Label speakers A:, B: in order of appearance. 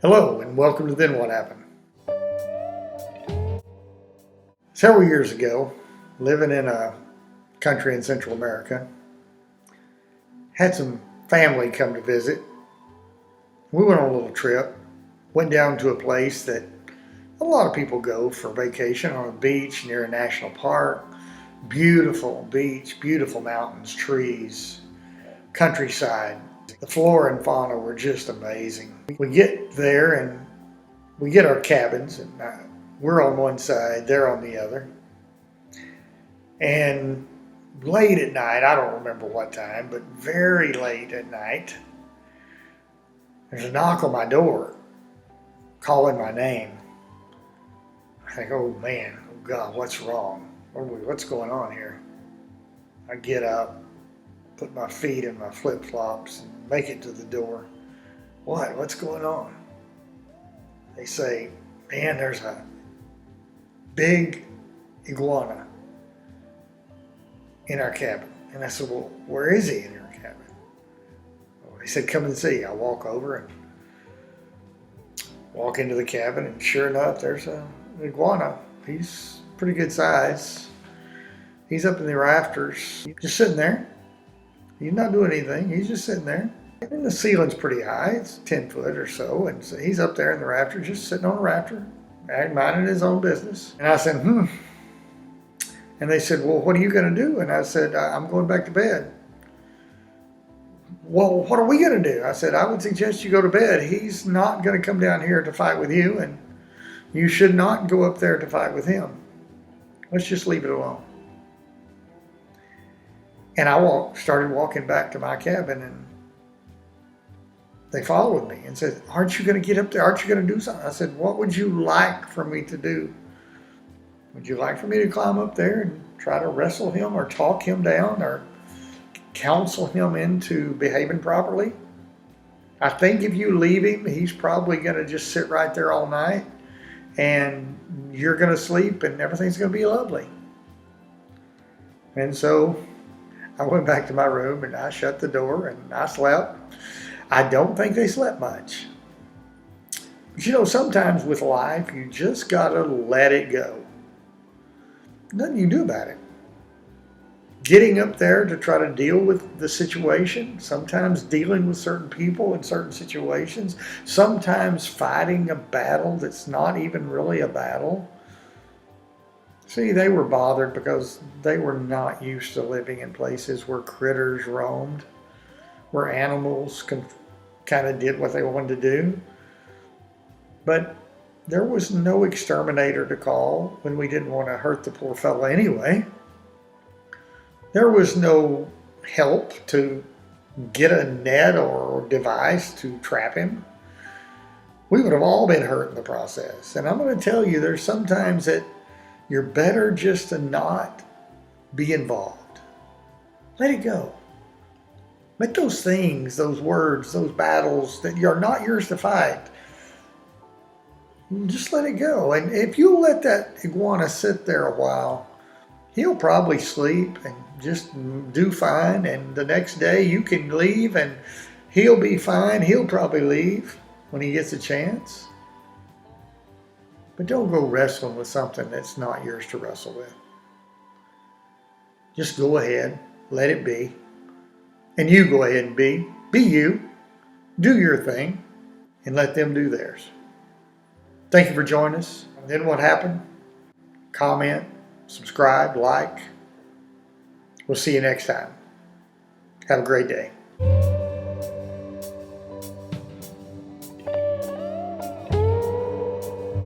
A: Hello and welcome to Then What Happened. Several years ago, living in a country in Central America, had some family come to visit. We went on a little trip, went down to a place that a lot of people go for vacation, on a beach near a national park. Beautiful beach, beautiful mountains, trees, countryside. The flora and fauna were just amazing. We get there and we get our cabins, and we're on one side, they're on the other. And late at night, I don't remember what time, but very late at night, there's a knock on my door, calling my name. I think, oh man, oh God, what's wrong? What's going on here? I get up, put my feet in my flip-flops, and make it to the door. What's going on? They say, man, there's a big iguana in our cabin. And I said, well, where is he in your cabin? Well, he said, come and see. I walk over and walk into the cabin, and sure enough, there's an iguana. He's pretty good size. He's up in the rafters, just sitting there. He's not doing anything. He's just sitting there. And the ceiling's pretty high. It's 10 foot or so. And so he's up there in the rafters, just sitting on a rafter, minding his own business. And I said, And they said, well, what are you going to do? And I said, I'm going back to bed. Well, what are we going to do? I said, I would suggest you go to bed. He's not going to come down here to fight with you, and you should not go up there to fight with him. Let's just leave it alone. And I started walking back to my cabin, and they followed me and said, aren't you going to get up there? Aren't you going to do something? I said, what would you like for me to do? Would you like for me to climb up there and try to wrestle him or talk him down or counsel him into behaving properly? I think if you leave him, he's probably going to just sit right there all night, and you're going to sleep and everything's going to be lovely. And so I went back to my room and I shut the door and I slept. I don't think they slept much. But sometimes with life, you just got to let it go. Nothing you can do about it. Getting up there to try to deal with the situation, sometimes dealing with certain people in certain situations, sometimes fighting a battle that's not even really a battle. See, they were bothered because they were not used to living in places where critters roamed, where animals kind of did what they wanted to do. But there was no exterminator to call when we didn't want to hurt the poor fella anyway. There was no help to get a net or device to trap him. We would have all been hurt in the process. And I'm going to tell you, there's sometimes that you're better just to not be involved. Let it go. Let those things, those words, those battles that are not yours to fight, just let it go. And if you let that iguana sit there a while, he'll probably sleep and just do fine. And the next day you can leave and he'll be fine. He'll probably leave when he gets a chance. But don't go wrestling with something that's not yours to wrestle with. Just go ahead, let it be. And you go ahead and be you, do your thing, and let them do theirs. Thank you for joining us. Then What Happened? Comment, subscribe, like. We'll see you next time. Have a great day.